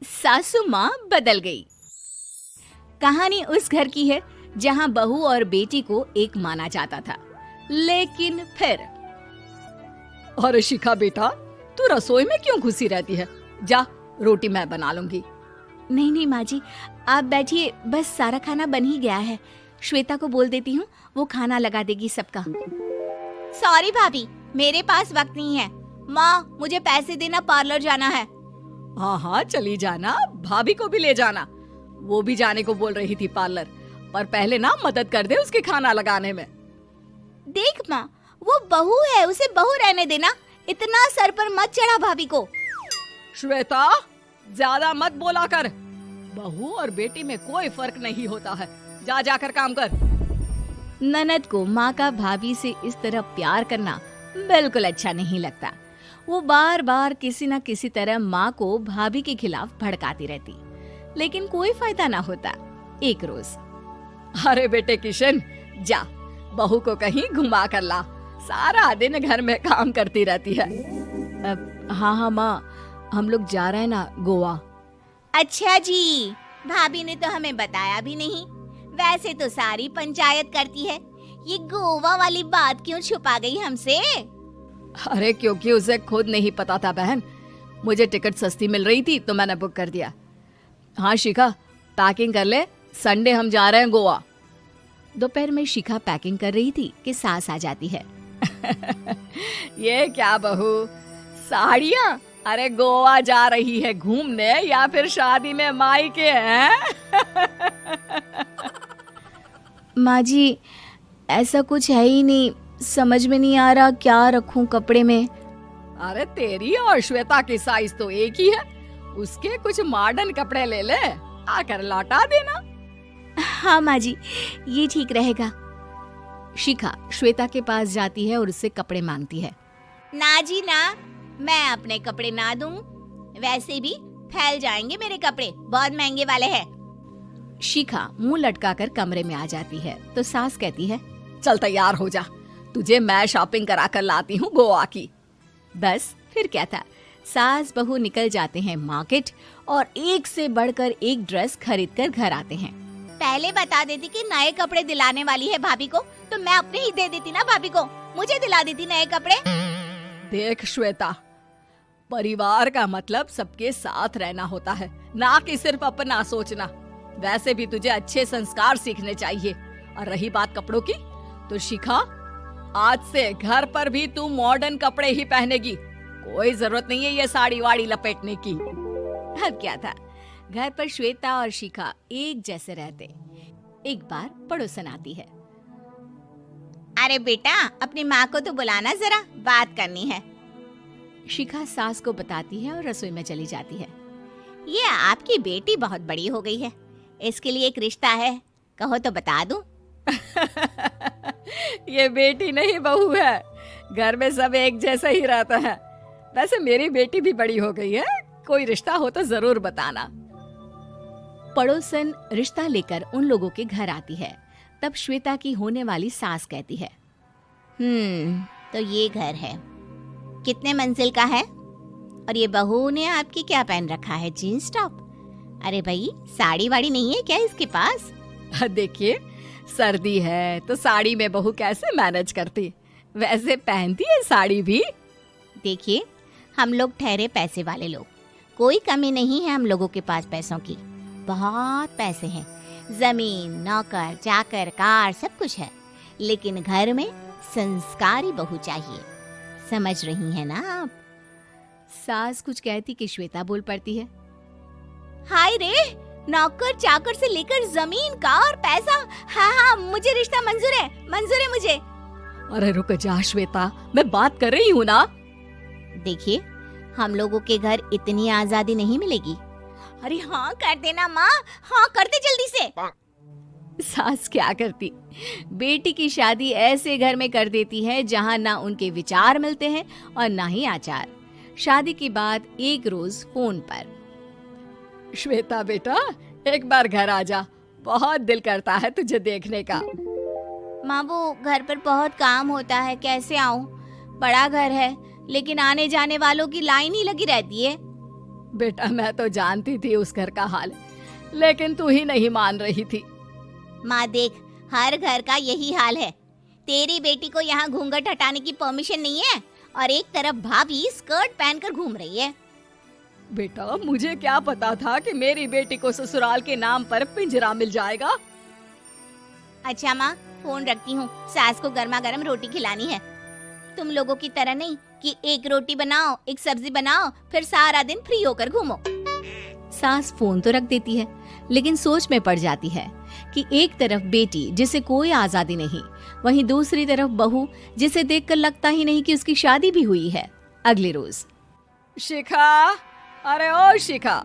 सासू माँ बदल गई। कहानी उस घर की है जहाँ बहू और बेटी को एक माना जाता था, लेकिन फिर अरे शिखा बेटा, तू रसोई में क्यों घुसी रहती है? जा, रोटी मैं बना लूंगी। नहीं नहीं माँ जी, आप बैठिए, बस सारा खाना बन ही गया है। श्वेता को बोल देती हूँ, वो खाना लगा देगी सबका। सॉरी भाभी, मेरे पास वक्त नहीं है। माँ, मुझे पैसे देना, पार्लर जाना है। हाँ हाँ चली जाना, भाभी को भी ले जाना। वो भी जाने को बोल रही थी पार्लर, पर पहले ना मदद कर दे उसके खाना लगाने में। देख माँ, वो बहू है, उसे बहू रहने देना, इतना सर पर मत चढ़ा भाभी को। श्वेता, ज्यादा मत बोला कर। बहू और बेटी में कोई फर्क नहीं होता है। जा जाकर काम कर। ननद को माँ का भाभी से इस तरह प्यार करना बिल्कुल अच्छा नहीं लगता। वो बार बार किसी न किसी तरह माँ को भाभी के खिलाफ भड़काती रहती, लेकिन कोई फायदा ना होता। एक रोज, अरे बेटे किशन, जा बहू को कहीं घुमा कर ला, सारा दिन घर में काम करती रहती है। हाँ हाँ माँ, हम लोग जा रहे हैं ना गोवा। अच्छा जी, भाभी ने तो हमें बताया भी नहीं। वैसे तो सारी पंचायत करती है, ये गोवा वाली बात क्यों छुपा गई हमसे? अरे क्योंकि उसे खुद नहीं पता था बहन। मुझे टिकट सस्ती मिल रही थी तो मैंने बुक कर दिया। हाँ शिखा, पैकिंग कर ले, संडे हम जा रहे हैं गोवा। दोपहर में शिखा पैकिंग कर रही थी कि सास आ जाती है। ये क्या बहू, साड़ियाँ? अरे गोवा जा रही है घूमने या फिर शादी में मायके हैं? माँ जी, ऐसा कुछ है ही नहीं, समझ में नहीं आ रहा क्या रखूं कपड़े में। अरे तेरी और श्वेता की साइज तो एक ही है, उसके कुछ मॉडर्न कपड़े ले ले, आकर लौटा देना। हाँ माँ जी, ये ठीक रहेगा। शिखा श्वेता के पास जाती है और उससे कपड़े मांगती है। ना जी ना, मैं अपने कपड़े ना दूं, वैसे भी फैल जाएंगे मेरे कपड़े, बहुत महंगे वाले हैं। शिखा मुंह लटकाकर कमरे में आ जाती है तो सास कहती है, चल तैयार हो जा, तुझे मैं शॉपिंग करा कर लाती हूँ गोवा की। बस फिर क्या था, सास बहू निकल जाते हैं मार्केट और एक से बढ़कर एक ड्रेस खरीद कर घर आते हैं। पहले बता देती कि नए कपड़े दिलाने वाली है भाभी को, तो मैं अपने ही दे देती ना भाभी को, मुझे दिला देती नए कपड़े। देख श्वेता, परिवार का मतलब सबके साथ रहना होता है, ना कि सिर्फ अपना सोचना। वैसे भी तुझे अच्छे संस्कार सीखने चाहिए। और रही बात कपड़ों की, तो शिखा, आज से घर पर भी तू मॉडर्न कपड़े ही पहनेगी। कोई जरूरत नहीं है ये साड़ी वाड़ी लपेटने की। अब क्या था, घर पर श्वेता और शिखा एक जैसे रहते। एक बार पड़ोसन आती है। अरे बेटा, अपनी माँ को तो बुलाना जरा, बात करनी है। शिखा सास को बताती है और रसोई में चली जाती है। ये आपकी बेटी बहुत बड़ी हो गई है, इसके लिए एक रिश्ता है, कहो तो बता दूं। ये बेटी नहीं बहू है, घर में सब एक जैसा ही रहता है। वैसे मेरी बेटी भी बड़ी हो गई है, कोई रिश्ता हो तो जरूर बताना। पड़ोसन रिश्ता लेकर उन लोगों के घर आती है। तब श्वेता की होने वाली सास कहती है, तो ये घर है, कितने मंजिल का है? और ये बहू ने आपकी क्या पहन रखा है, जीन्स टॉप? अरे भाई, साड़ी वाड़ी नहीं है क्या इसके पास? देखिए, सर्दी है तो साड़ी में बहू कैसे मैनेज करती, वैसे पहनती है साड़ी भी। देखिए, हम लोग ठहरे पैसे वाले लोग, कोई कमी नहीं है हम लोगों के पास पैसों की, बहुत पैसे हैं, जमीन, नौकर चाकर, कार, सब कुछ है, लेकिन घर में संस्कारी बहू चाहिए। समझ रही हैं ना आप? सास कुछ कहती कि श्वेता बोल पड़ती है, हाय रे, नौकर चाकर से लेकर जमीन, कार, पैसा, हाँ हाँ, मुझे रिश्ता मंजूर है, मंजूर है मुझे। अरे रुक जा श्वेता, मैं बात कर रही हूँ ना। देखिए, हम लोगों के घर इतनी आजादी नहीं मिलेगी। अरे हाँ कर देना माँ, हाँ कर दे जल्दी से। सास क्या करती, बेटी की शादी ऐसे घर में कर देती है जहाँ ना उनके विचार मिलते हैं और ना ही आचार। शादी के बाद एक रोज फोन पर, श्वेता बेटा, एक बार घर आ जा, बहुत दिल करता है तुझे देखने का। माँ, वो घर पर बहुत काम होता है, कैसे आऊँ? बड़ा घर है, लेकिन आने जाने वालों की लाइन ही लगी रहती है। बेटा मैं तो जानती थी उस घर का हाल, लेकिन तू ही नहीं मान रही थी। माँ देख, हर घर का यही हाल है। तेरी बेटी को यहाँ घूंघट हटाने की परमिशन नहीं है और एक तरफ भाभी स्कर्ट पहनकर घूम रही है। बेटा मुझे क्या पता था कि मेरी बेटी को ससुराल के नाम पर पिंजरा मिल जाएगा। अच्छा माँ, फोन रखती हूँ, सास को गर्मा गर्म रोटी खिलानी है। तुम लोगों की तरह नहीं कि एक रोटी बनाओ, एक सब्जी बनाओ, फिर सारा दिन फ्री होकर घूमो। सास फोन तो रख देती है, लेकिन सोच में पड़ जाती है कि एक तरफ बेटी जिसे कोई आजादी नहीं, वहीं दूसरी तरफ बहू जिसे देखकर लगता ही नहीं कि उसकी शादी भी हुई है। अगले रोज। शिखा, अरे ओ शिखा।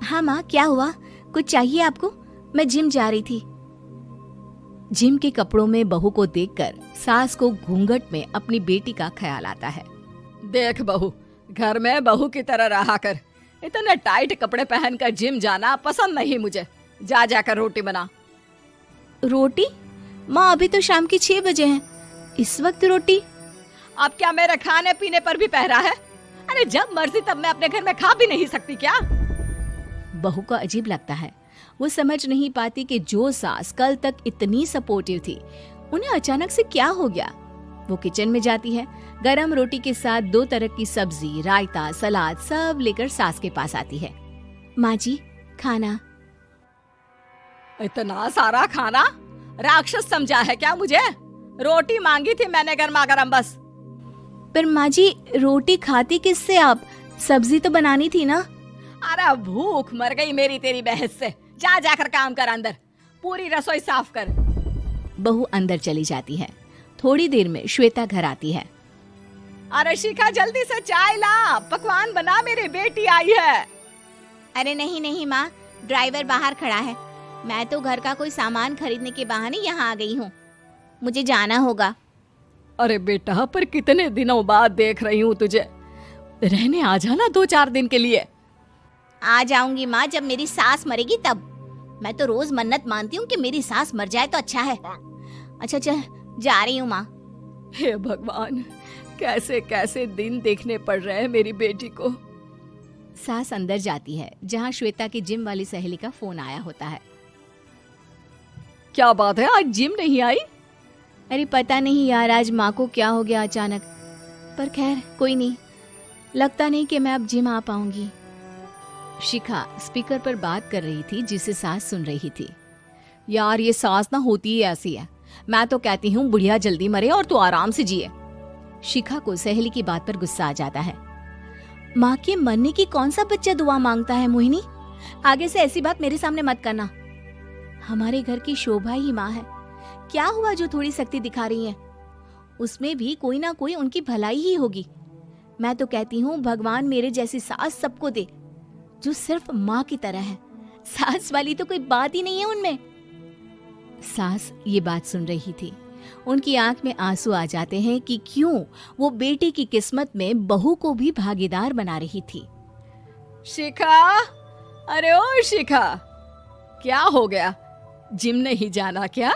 हाँ माँ, क्या हुआ? कुछ चाहिए आपको? मैं जिम जा रही थी। जिम के कपड़ों में बहू को देखकर सास को घूंघट में अपनी बेटी का ख्याल आता है। देख बहू, घर में बहू की तरह रहा कर। इतने टाइट कपड़े पहनकर जिम जाना पसंद नहीं मुझे। जा जाकर रोटी बना। रोटी? माँ अभी तो शाम के 6 बजे हैं, इस वक्त रोटी? अब क्या मेरे खाने पीने पर भी पहरा है? अरे जब मर्जी तब मैं अपने घर में खा भी नहीं सकती क्या? बहू को अजीब लगता है। वो समझ नहीं पाती कि जो सास कल तक इतनी सपोर्टिव थी, उन्हें अचानक से क्या हो गया। वो किचन में जाती है, गरम रोटी के साथ 2 तरह की सब्जी, रायता, सलाद सब लेकर सास के पास आती है। माँ जी, खाना। इतना सारा खाना? राक्षस समझा है क्या मुझे? रोटी मांगी थी मैंने गर्मा गर्म बस। पर माँ जी, रोटी खाती किससे आप? सब्जी तो बनानी थी ना। अरे भूख मर गई मेरी तेरी बहस से। जा जाकर काम कर, अंदर पूरी रसोई साफ कर। बहू अंदर चली जाती है। थोड़ी देर में श्वेता घर आती है। अरे शिखा जल्दी से चाय ला, पकवान बना, मेरी बेटी आई है। अरे नहीं नहीं माँ, ड्राइवर बाहर खड़ा है। मैं तो घर का कोई सामान खरीदने के बहाने यहाँ आ गई हूँ, मुझे जाना होगा। अरे बेटा, पर कितने दिनों बाद देख रही हूँ तुझे, रहने आ जाना 2-4 दिन के लिए। आ जाऊंगी माँ, जब मेरी सास मरेगी तब। मैं तो रोज मन्नत मानती हूँ कि मेरी सास मर जाए तो अच्छा है। अच्छा चल, जा रही हूँ माँ। हे भगवान, कैसे कैसे दिन देखने पड़ रहे हैं मेरी बेटी को। सास अंदर जाती है, जहाँ श्वेता की जिम वाली सहेली का फोन आया होता है। क्या बात है, आज जिम नहीं आई? अरे पता नहीं यार, आज माँ को क्या हो गया अचानक। पर खैर कोई नहीं, लगता नहीं कि मैं अब जिम आ पाऊंगी। शिखा स्पीकर पर बात कर रही थी, जिसे सास सुन रही थी। यार ये सास ना होती ही ऐसी है। मैं तो कहती हूँ बुढ़िया जल्दी मरे और तू आराम से जिए। शिखा को सहेली की बात पर गुस्सा आ जाता है। माँ के मरने की कौन सा बच्चा दुआ मांगता है मोहिनी? आगे से ऐसी बात मेरे सामने मत करना। हमारे घर की शोभा ही माँ है। क्या हुआ जो थोड़ी सख्ती दिखा रही है? उसमें भी कोई ना कोई उनकी भलाई ही होगी। मैं तो कहती हूँ भगवान मेरे जैसी सास सबको दे, जो सिर्फ माँ की तरह है। सास वाली तो कोई बात ही नहीं है उनमें। सास ये बात सुन रही थी। उनकी आंख में आंसू आ जाते हैं कि क्यों वो बेटी की किस्मत में बहू को भी भागीदार बना रही थी। शिखा, अरे ओ शिखा, क्या हो गया? जिम नहीं जाना क्या?